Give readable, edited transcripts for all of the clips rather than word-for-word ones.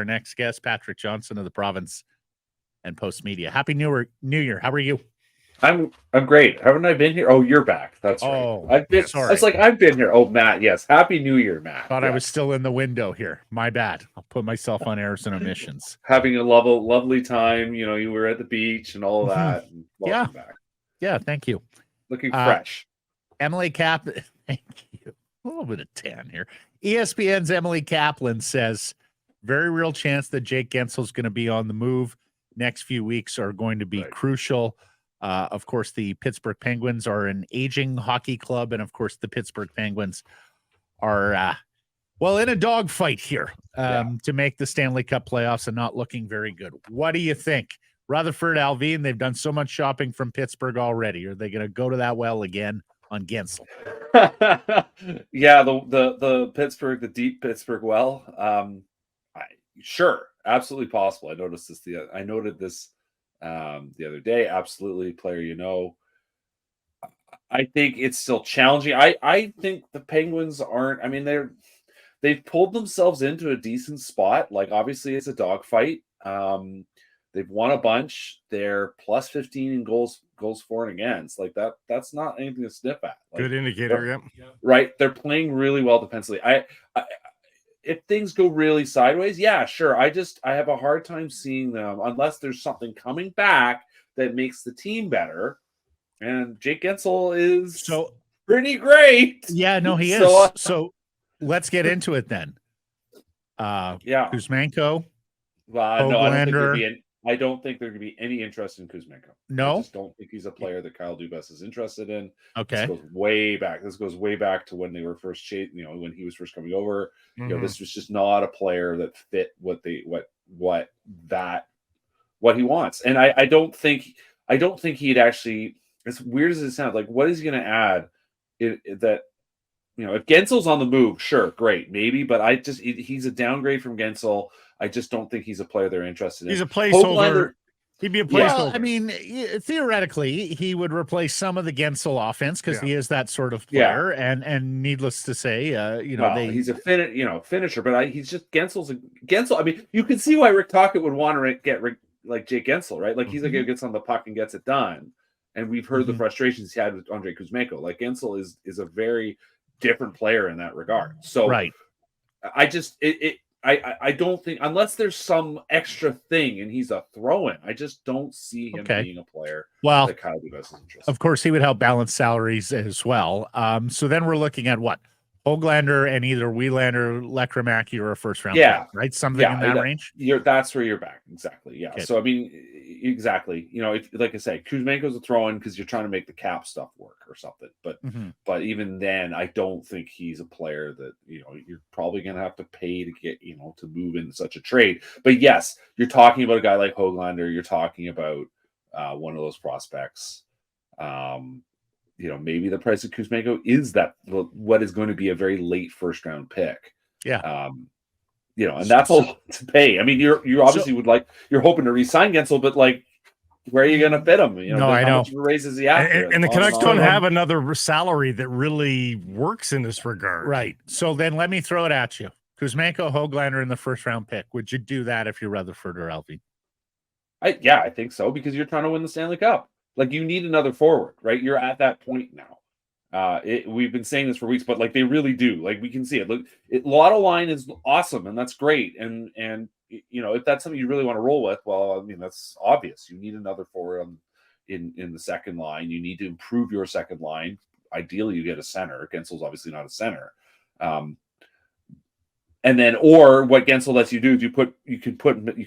our next guest, Patrick Johnston of the Province and Post Media. Happy New Year. How are you? I'm great. Haven't I been here? Oh, you're back. That's right. I've been. Sorry. I was like, I've been here. Oh, Matt. Yes. Happy New Year, Matt. Thought yes. I was still in the window here. My bad. I'll put myself on errors and omissions. Having a lovely time. You know, you were at the beach and all of that. And welcome back. Yeah, thank you. Looking fresh. Emily Kaplan. Thank you. A little bit of tan here. ESPN's Emily Kaplan says, very real chance that Jake Guentzel is going to be on the move. Next few weeks are going to be crucial. Of course, the Pittsburgh Penguins are an aging hockey club, and of course, the Pittsburgh Penguins are, in a dogfight here to make the Stanley Cup playoffs and not looking very good. What do you think? Rutherford, Allvin, they've done so much shopping from Pittsburgh already. Are they going to go to that well again on Guentzel? Yeah, the Pittsburgh, the deep Pittsburgh well. Sure, absolutely possible. I noticed this. I noted this the other day. Absolutely, player. I think it's still challenging. I think the Penguins aren't. I mean, they've pulled themselves into a decent spot. Like, obviously, it's a dogfight. They've won a bunch. They're plus 15 in goals for and against. Like that's not anything to sniff at. Like, good indicator. Yeah. Right. They're playing really well defensively. If things go really sideways, yeah, sure. I have a hard time seeing them unless there's something coming back that makes the team better. And Jake Guentzel is pretty great. Yeah, no, he is. So let's get into it then. Kuzmenko. Well, no, I don't think there could be any interest in Kuzmenko. No, I just don't think he's a player that Kyle Dubas is interested in. Okay, this goes way back. This goes way back to when they were first when he was first coming over. Mm-hmm. This was just not a player that fit what he wants. And I don't think he'd actually. As weird as it sounds, like what is he going to add? If Guentzel's on the move, sure, great, maybe. But he's a downgrade from Guentzel. I just don't think he's a player they're interested in. He's a placeholder. Hoglander, He'd be a placeholder. Well, I mean, theoretically, he would replace some of the Guentzel offense because he is that sort of player. Yeah. And needless to say, he's a finisher, but he's just Guentzel. I mean, you can see why Rick Tocchet would want to get like Jake Guentzel, right? Like he's a guy who gets on the puck and gets it done. And we've heard the frustrations he had with Andrei Kuzmenko. Like Guentzel is a very different player in that regard. So I don't think, unless there's some extra thing and he's a throw-in, I just don't see him being a player that Kyle Dubas is interested. Of course, he would help balance salaries as well. So then we're looking at what? Hoglander and either Wielander, Lekramaki, or a first-round pick, right? Something in that range? That's where you're back. Exactly, yeah. Okay. So, I mean, exactly. If, like I say, Kuzmenko's a throw-in because you're trying to make the cap stuff work or something. But even then, I don't think he's a player that, you're probably going to have to pay to get, to move into such a trade. But yes, you're talking about a guy like Hoglander. You're talking about one of those prospects. Maybe the price of Kuzmenko is what is going to be a very late first round pick. Yeah. And that's a lot to pay. I mean, you obviously you're hoping to re-sign Guentzel, but like, where are you going to fit him? No, I know. How much of a raise is he after? And the Canucks don't have another salary that really works in this regard. Right. So then let me throw it at you. Kuzmenko, Hoglander in the first round pick. Would you do that if you're Rutherford or Allvin? I think so, because you're trying to win the Stanley Cup. Like, you need another forward, right? You're at that point now. We've been saying this for weeks, but like they really do. Like, we can see it. Look, Lotto line is awesome, and that's great. And if that's something you really want to roll with, well, I mean, that's obvious. You need another forward in the second line. You need to improve your second line. Ideally, you get a center. Guentzel's obviously not a center. And then, or what Guentzel lets you do is you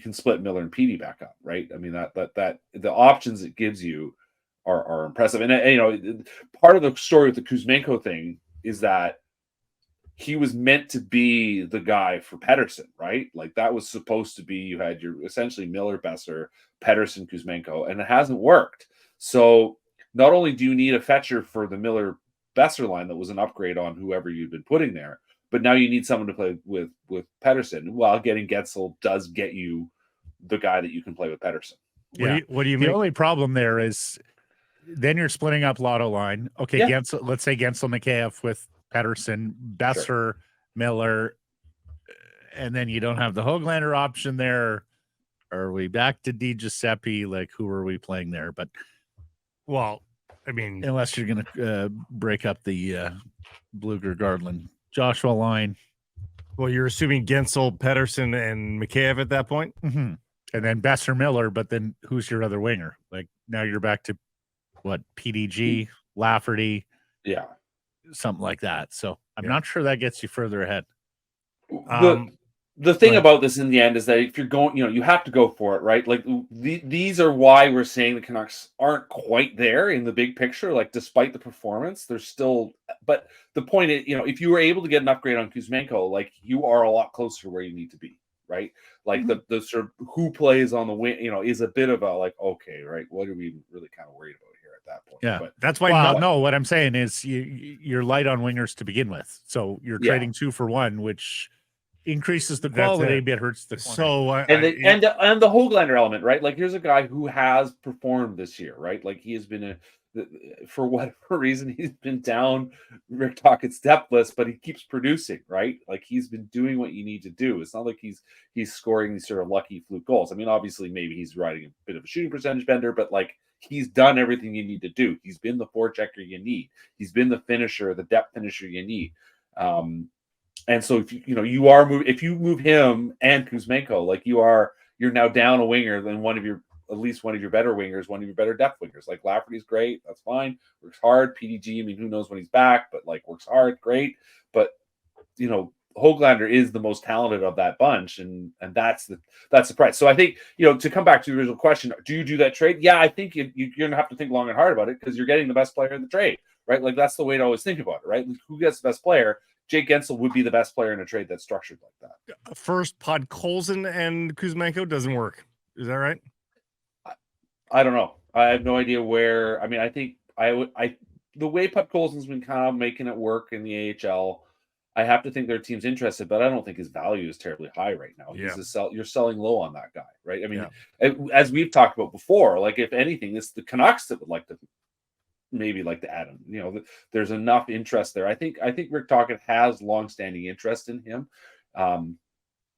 can split Miller and Petey back up, right? I mean, that the options it gives you are impressive. And part of the story with the Kuzmenko thing is that he was meant to be the guy for Pettersson, right? Like, that was supposed to be, you had your essentially Miller, Besser, Pettersson, Kuzmenko, and it hasn't worked. So not only do you need a fetcher for the Miller Besser line that was an upgrade on whoever you'd been putting there, but now you need someone to play with Pettersson. While getting Guentzel does get you the guy that you can play with Pettersson. Yeah. What do you mean? The only problem there is then you're splitting up Lotto line. Okay, yeah. Guentzel, let's say Guentzel, Mikheyev with Pettersson, Besser, Miller, and then you don't have the Höglander option there. Are we back to Di Giuseppe? Like, who are we playing there? But Well, I mean, unless you're going to break up the Bluger Gardland Joshua line. well, you're assuming Guentzel, Pedersen, and Mikheyev at that point. Mm-hmm. And then Besser Miller, but then who's your other winger? Like, now you're back to what, PDG, Lafferty, something like that. So I'm not sure that gets you further ahead. The thing about this in the end is that if you're going, you have to go for it, right? Like these are why we're saying the Canucks aren't quite there in the big picture. Like, despite the performance, they're still. But the point is, if you were able to get an upgrade on Kuzmenko, like, you are a lot closer to where you need to be, right? Like the sort of who plays on the wing, is a bit of a like, okay, right? What are we really kind of worried about here at that point? Yeah, but that's why. No, what I'm saying is you're light on wingers to begin with, so you're trading 2 for 1, which increases the quality, but hurts the quantity. So and the Höglander element, right? Like, here's a guy who has performed this year, right? Like, he has been for whatever reason, he's been down Rick Tocchet's depth list, but he keeps producing, right? Like, he's been doing what you need to do. It's not like he's scoring these sort of lucky fluke goals. I mean, obviously, maybe he's riding a bit of a shooting percentage bender, but like, he's done everything you need to do. He's been the forechecker you need. He's been the finisher, the depth finisher you need. And so if if you move him and Kuzmenko, like, you're now down a winger than at least one of your better wingers, one of your better depth wingers. Like, Lafferty's great, that's fine, works hard. PDG, I mean, who knows when he's back, but like, works hard, great. But Höglander is the most talented of that bunch, and that's the price. So I think, to come back to the original question, do you do that trade? Yeah, I think you're gonna have to think long and hard about it, because you're getting the best player in the trade, right? Like, that's the way to always think about it, right? Like, who gets the best player? Jake Guentzel would be the best player in a trade that's structured like that. First, Podkolzin and Kuzmenko doesn't work. Is that right? I don't know. I have no idea where. I mean, I think the way Podkolzin's been kind of making it work in the AHL, I have to think their team's interested, but I don't think his value is terribly high right now. You're selling low on that guy, right? I mean, as we've talked about before, like, if anything, it's the Canucks that would like to add him. There's enough interest there. I think Rick Tocchet has longstanding interest in him,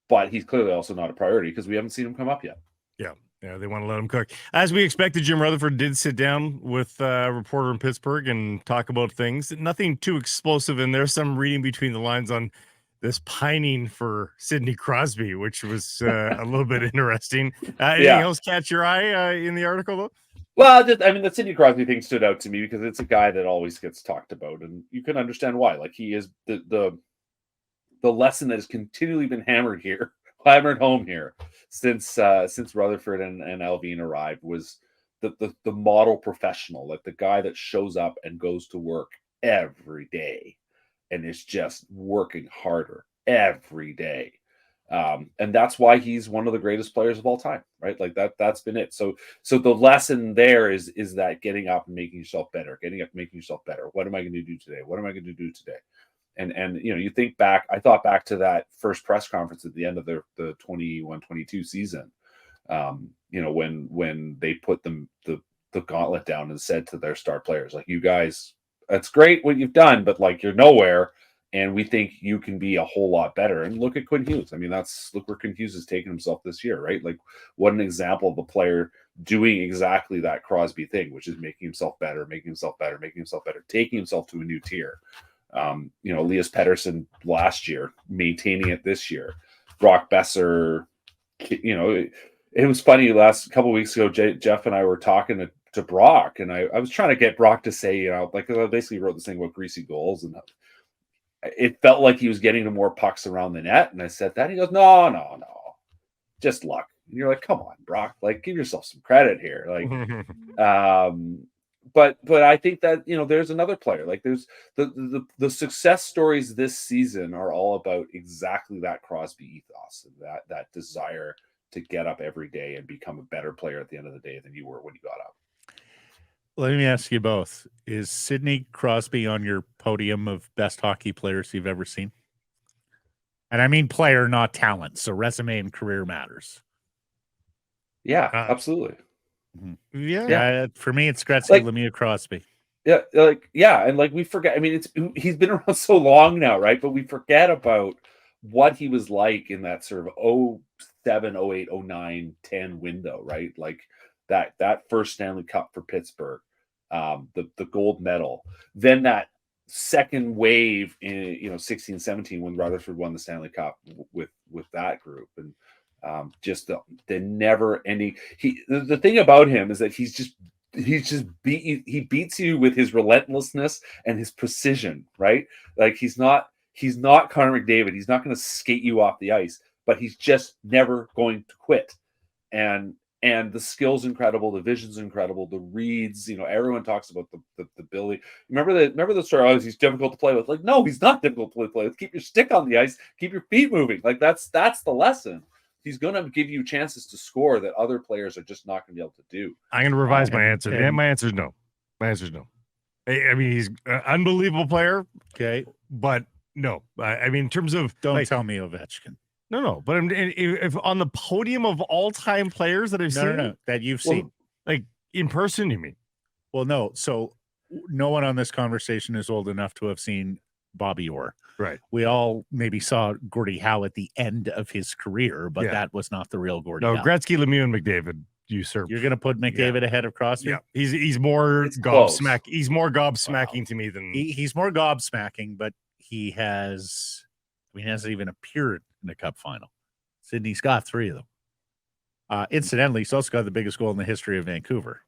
but he's clearly also not a priority because we haven't seen him come up yet. Yeah, they want to let him cook. As we expected, Jim Rutherford did sit down with a reporter in Pittsburgh and talk about things. Nothing too explosive, and there's some reading between the lines on this pining for Sidney Crosby, which was a little bit interesting. Anything else catch your eye in the article, though? Well, the Sidney Crosby thing stood out to me because it's a guy that always gets talked about, and you can understand why. Like, he is the lesson that has continually been hammered home here since Rutherford and Allvin arrived was the model professional, like the guy that shows up and goes to work every day and is just working harder every day. And that's why he's one of the greatest players of all time, right? Like, that's been it. So the lesson there is that getting up and making yourself better, What am I going to do today? What am I going to do today? And you think back, I thought back to that first press conference at the end of the 21-22 season, when they put the gauntlet down and said to their star players, like, you guys, that's great what you've done, but like, you're nowhere. And we think you can be a whole lot better. And look at Quinn Hughes. I mean, look where Quinn Hughes has taken himself this year, right? Like, what an example of a player doing exactly that Crosby thing, which is making himself better, taking himself to a new tier. Elias Pettersson last year, maintaining it this year. Brock Besser, it was funny. Last couple of weeks ago, Jeff and I were talking to Brock, and I was trying to get Brock to say, like, I basically wrote this thing about greasy goals, and it felt like he was getting to more pucks around the net. And I said that. He goes, no, just luck. And you're like, come on, Brock, like, give yourself some credit here. Like, but I think that, there's another player, like, there's the success stories this season are all about exactly that Crosby ethos and that desire to get up every day and become a better player at the end of the day than you were when you got up. Let me ask you both. Is Sidney Crosby on your podium of best hockey players you've ever seen? And I mean player, not talent. So resume and career matters. Yeah, absolutely. Yeah. For me, it's Gretzky, Like, Lemieux, Crosby. Yeah, and like, we forget. I mean, he's been around so long now, right? But we forget about what he was like in that sort of 07, 08, 09, 10 window, right? Like that first Stanley Cup for Pittsburgh, the gold medal, then that second wave in 16, 17 when Rutherford won the Stanley Cup with that group, and just the never ending. The thing about him is that he beats you with his relentlessness and his precision, right? Like he's not Connor McDavid. He's not going to skate you off the ice, but he's just never going to quit. And the skill's incredible, the vision's incredible, the reads. Everyone talks about the ability. Remember the story? Oh, he's difficult to play with. Like, no, he's not difficult to play with. Keep your stick on the ice. Keep your feet moving. Like that's the lesson. He's going to give you chances to score that other players are just not going to be able to do. I'm going to revise my answer. My answer is no. My answer is no. I mean, he's an unbelievable player. Okay. But no. I mean, in terms of... Don't tell me Ovechkin. No. But if on the podium of all-time players that I've seen... No. That you've seen. Like, in person, you mean? Well, no. So no one on this conversation is old enough to have seen Bobby Orr. Right. We all maybe saw Gordie Howe at the end of his career, but that was not the real Gordie Howe. Gretzky, Lemieux, and McDavid usurp. You're going to put McDavid ahead of Crosby? Yeah. He's more gobsmack. He's more gobsmacking to me than... He's more gobsmacking, but he hasn't even appeared in a cup final. Sidney's got 3 of them. Incidentally, he's also got the biggest goal in the history of Vancouver.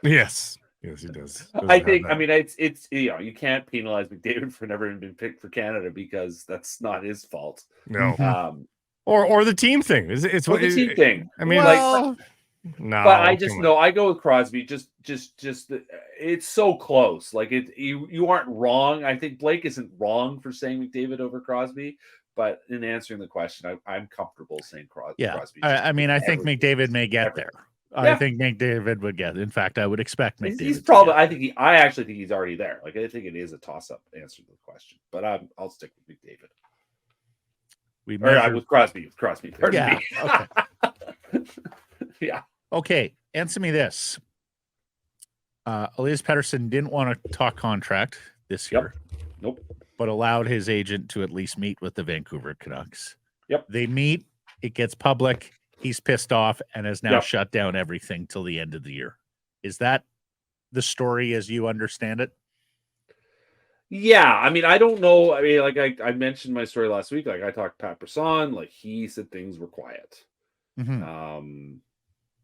Yes, he does. I think. I mean, it's you can't penalize McDavid for never being picked for Canada because that's not his fault. No. Or the team thing. It's the team thing. I mean, no. But I just know I go with Crosby. Just it's so close. Like you aren't wrong. I think Blake isn't wrong for saying McDavid over Crosby. But in answering the question, I'm comfortable saying Crosby. Yeah, I mean, I think McDavid may get there. I think McDavid would get. In fact, I would expect McDavid. He's probably. I actually think he's already there. Like I think it is a toss-up answer to the question, but I'll stick with McDavid. With Crosby. Pardon me. Okay. Yeah. Okay. Answer me this. Elias Pettersson didn't want to talk contract this year. Nope. But allowed his agent to at least meet with the Vancouver Canucks. Yep. They meet. It gets public. He's pissed off and has now shut down everything till the end of the year. Is that the story as you understand it? Yeah. I mean, I don't know. I mean, like I mentioned my story last week. Like I talked to Pat Brisson. Like he said things were quiet. Mm-hmm.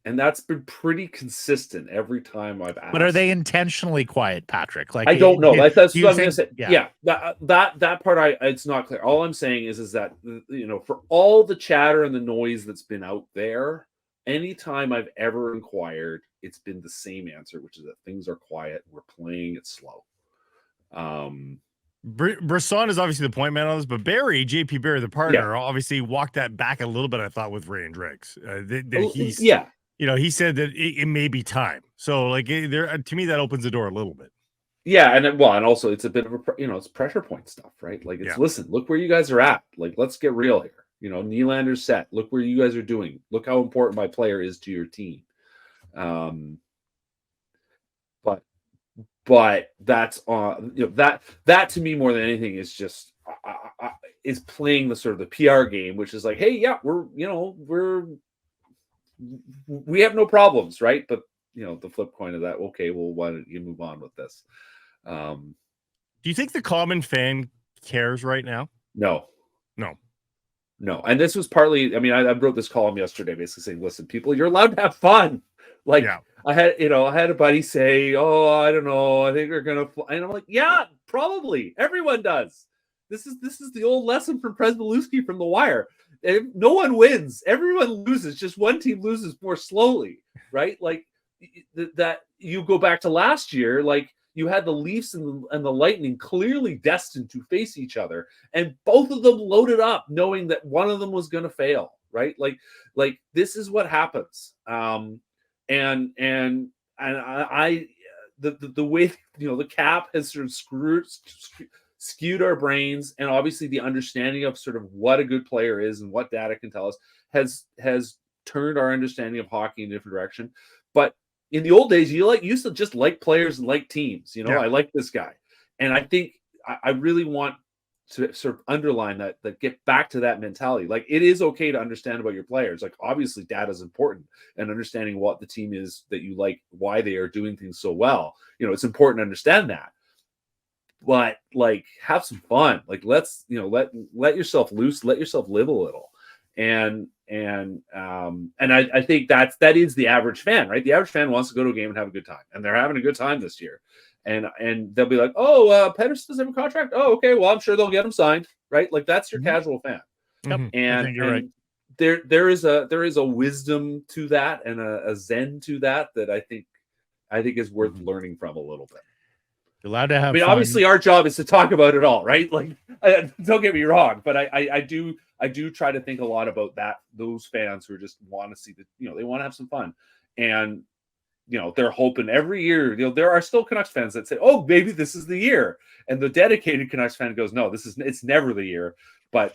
And that's been pretty consistent every time I've asked. But are they intentionally quiet, Patrick? Like I don't know. That's what I'm going to say. Yeah. That part it's not clear. All I'm saying is that for all the chatter and the noise that's been out there, anytime I've ever inquired, it's been the same answer, which is that things are quiet. We're playing it slow. Brisson is obviously the point man on this, but JP Barry, the partner, obviously walked that back a little bit. I thought with Ray and Dregs, he said that it may be time. So like to me, that opens the door a little bit. Yeah, and also it's a bit of a it's pressure point stuff, right? Like listen, look where you guys are at. Like let's get real here. Nylander's set. Look where you guys are doing. Look how important my player is to your team. But that's on that to me more than anything is just is playing the sort of the PR game, which is like, hey, yeah, we have no problems, right? But the flip coin of that, okay, well, why don't you move on with this? Do you think the common fan cares right now? No. And this was partly, I mean, I wrote this column yesterday basically saying, listen, people, you're allowed to have fun. Like I had a buddy say, oh, I don't know, I think they're gonna fly. And I'm like, yeah, probably everyone does. This is the old lesson from Presbolewski from The Wire. No one wins, everyone loses, just one team loses more slowly, right? Like that you go back to last year, like you had the Leafs and the Lightning clearly destined to face each other, and both of them loaded up knowing that one of them was going to fail, right? Like this is what happens. And I the way the cap has sort of skewed our brains, and obviously the understanding of sort of what a good player is and what data can tell us has turned our understanding of hockey in a different direction. But in the old days, you used to just like players and like teams. I like this guy, and I think I really want to sort of underline that get back to that mentality. Like, it is okay to understand about your players. Like, obviously data is important, and understanding what the team is that you like, why they are doing things so well. It's important to understand that. But like, have some fun. Like, let's, let yourself loose, let yourself live a little. And I think that is the average fan, right? The average fan wants to go to a game and have a good time, and they're having a good time this year. And they'll be like, oh, Pettersson doesn't have a contract. Oh, okay. Well, I'm sure they'll get him signed, right? Like, that's your casual fan. Mhm. And, I think you're right. There is a wisdom to that, and a zen to that I think is worth learning from a little bit. You're allowed to have I mean, fun. obviously our job is to talk about it all, right? Like, don't get me wrong, but I do try to think a lot about those fans who just want to see they want to have some fun. And they're hoping every year, there are still Canucks fans that say, oh, maybe this is the year. And the dedicated Canucks fan goes, no, it's never the year. But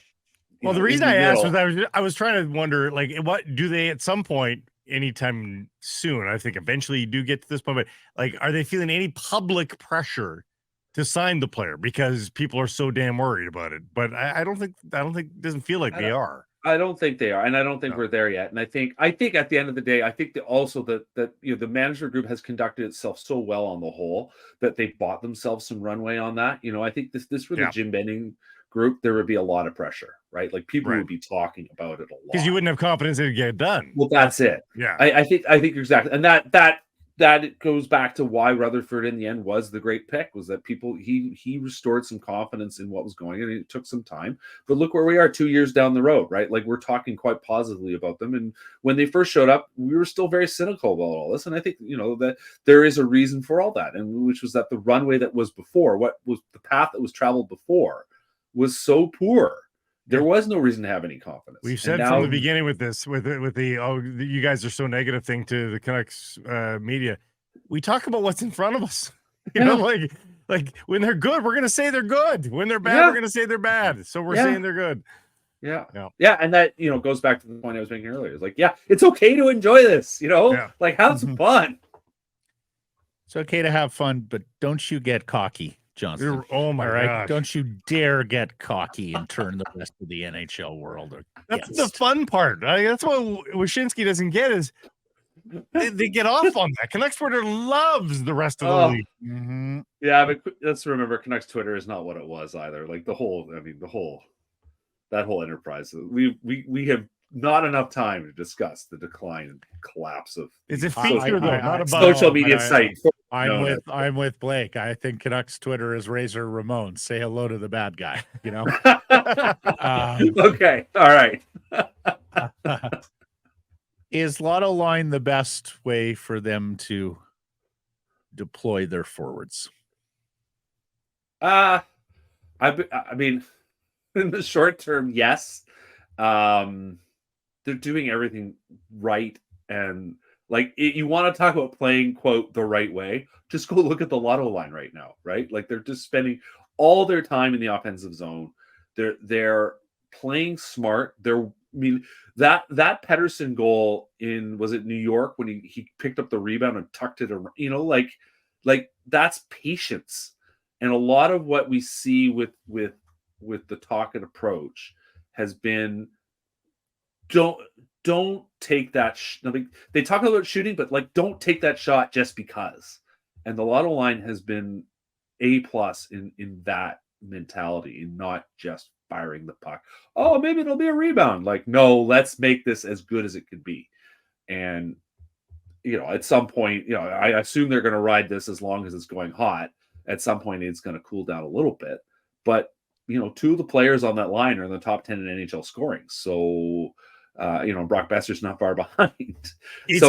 well, the reason I asked was I was trying to wonder, like, what do they at some point, anytime soon, I think eventually you do get to this point, but like, are they feeling any public pressure to sign the player because people are so damn worried about it? But I don't think it doesn't feel like they are. I don't think they are, and I don't think we're there yet. And I think at the end of the day, I think that also that the management group has conducted itself so well on the whole that they bought themselves some runway on that. I think this for the Jim Benning group, there would be a lot of pressure, right? Like, people would be talking about it a lot because you wouldn't have confidence it would get done. Well, that's it. Yeah, I think exactly, and that goes back to why Rutherford in the end was the great pick, was that he restored some confidence in what was going on, and it took some time. But look where we are 2 years down the road, right? Like, we're talking quite positively about them. And when they first showed up, we were still very cynical about all this. And I think, that there is a reason for all that, and which was that the runway that was before, what was the path that was traveled before, was so poor. There was no reason to have any confidence. We've said from the beginning with this, with the you guys are so negative thing to the Canucks media. We talk about what's in front of us. You know, like when they're good, we're gonna say they're good. When they're bad, we're gonna say they're bad. So we're saying they're good. Yeah. And that goes back to the point I was making earlier. It's like, it's okay to enjoy this. Like, have some fun. It's okay to have fun, but don't you get cocky, Johnston. Oh my gosh. Don't you dare get cocky and turn the rest of the NHL world against. That's the fun part. That's what Wyshynski doesn't get is they get off on that. Canucks Twitter loves the rest of the league. Mm-hmm. Yeah, but let's remember, Canucks Twitter is not what it was either. Like, that whole enterprise. We have not enough time to discuss the decline and collapse of. It's a feature, though, not a social media site. I'm with Blake. I think Canucks Twitter is Razor Ramon. Say hello to the bad guy. Okay, all right. Is Lotto line the best way for them to deploy their forwards? I mean, in the short term, yes. They're doing everything right, and you want to talk about playing, quote, the right way, just go look at the Lotto line right now, right? Like, they're just spending all their time in the offensive zone. They're playing smart. That Pettersson goal was it New York, when he picked up the rebound and tucked it around, like that's patience. And a lot of what we see with the Tocchet approach has been, don't take that. They talk about shooting, but don't take that shot just because. And the Lotto line has been A+ in that mentality, and not just firing the puck. Oh, maybe it'll be a rebound. Like, no, let's make this as good as it could be. And at some point, I assume they're going to ride this as long as it's going hot. At some point, it's going to cool down a little bit. But two of the players on that line are in the top 10 in NHL scoring. So, Brock Besser's not far behind. It's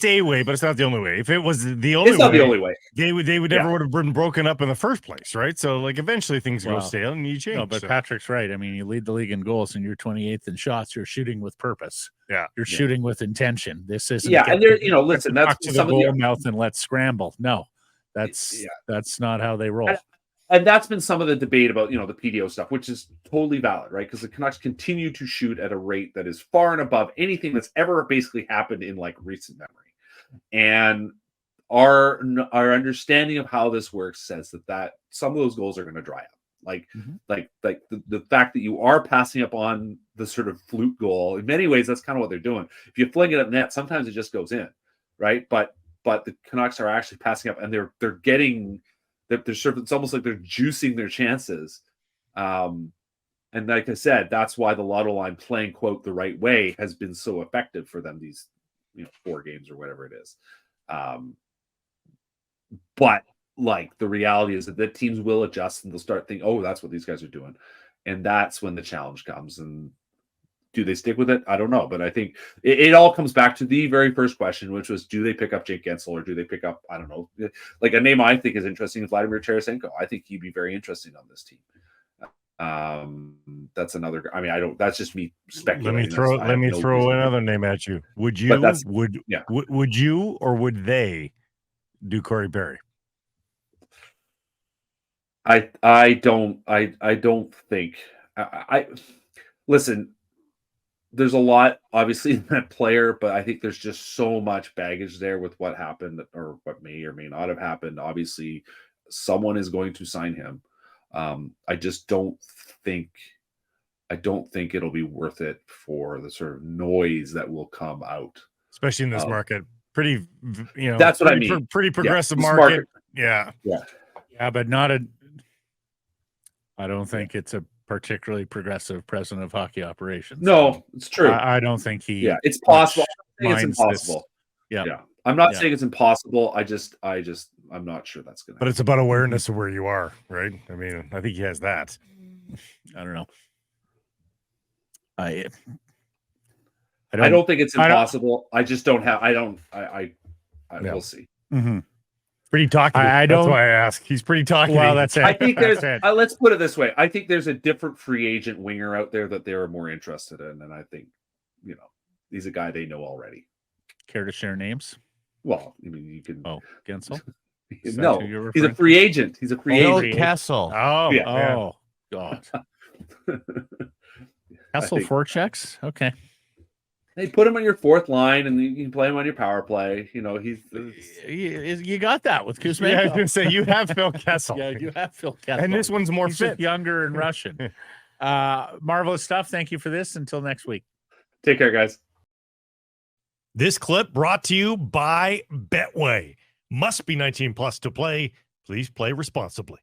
a way, but it's not the only way. If it was the only way, it's not the only way. They would never would have been broken up in the first place, right? So, eventually things go stale and you change. No, but Patrick's right. I mean, you lead the league in goals and you're 28th in shots. You're shooting with purpose. Yeah, you're shooting with intention. This isn't. Yeah, and there, listen, that's some of the mouth and let's scramble. No, that's not how they roll. And that's been some of the debate about, the PDO stuff, which is totally valid, right? Because the Canucks continue to shoot at a rate that is far and above anything that's ever basically happened in recent memory. And our understanding of how this works says that some of those goals are going to dry up. Like, Mhm. the fact that you are passing up on the sort of fluke goal. In many ways, that's kind of what they're doing. If you fling it at net, sometimes it just goes in, right? But the Canucks are actually passing up, and they're getting they're sort of, it's almost like they're juicing their chances. And like I said, that's why the Lotto line playing, quote, the right way has been so effective for them these 4 games or whatever it is. But like the reality is that the teams will adjust and they'll start thinking, oh, that's what these guys are doing. And that's when the challenge comes. And do they stick with it? I don't know. But I think it all comes back to the very first question, which was, do they pick up Jake Guentzel or do they pick up, I don't know, like a name I think is interesting is Vladimir Tarasenko. I think he'd be very interesting on this team. That's another. I mean, I don't. That's just me speculating. Let me throw another name at you. Would you? Would you or would they do Corey Perry? I don't think. I listen. There's a lot, obviously, in that player, but I think there's just so much baggage there with what happened or what may or may not have happened. Obviously, someone is going to sign him. I just don't think it'll be worth it for the sort of noise that will come out, especially in this market. Pretty, that's what I mean. Pretty progressive market. Yeah, but not I don't think it's a particularly progressive president of hockey operations. No, it's true. I don't think he. Yeah, it's possible. I think it's impossible. Yeah. I'm not saying it's impossible. I'm not sure that's going to happen. But it's about awareness of where you are, right? I mean, I think he has that. I don't know. I don't think it's impossible. I just don't have. We'll see. Mm-hmm. Pretty talkative. That's why I ask. He's pretty talkative. Well, that's it. I think there's. Let's put it this way. I think there's a different free agent winger out there that they're more interested in, and I think, he's a guy they know already. Care to share names? Well, I mean, you can. Oh, Guentzel? No, he's a free agent. He's a free agent. Phil Kessel. Oh, yeah. Oh, God. Kessel 4 checks? Okay. Hey, put him on your 4th line, and you can play him on your power play. You got that with Kuzmenko. Yeah, I was going to say, you have Phil Kessel. Yeah, you have Phil Kessel. And this one's more He's fit. younger and Russian. Marvelous stuff. Thank you for this. Until next week. Take care, guys. This clip brought to you by Betway. Must be 19 plus to play. Please play responsibly.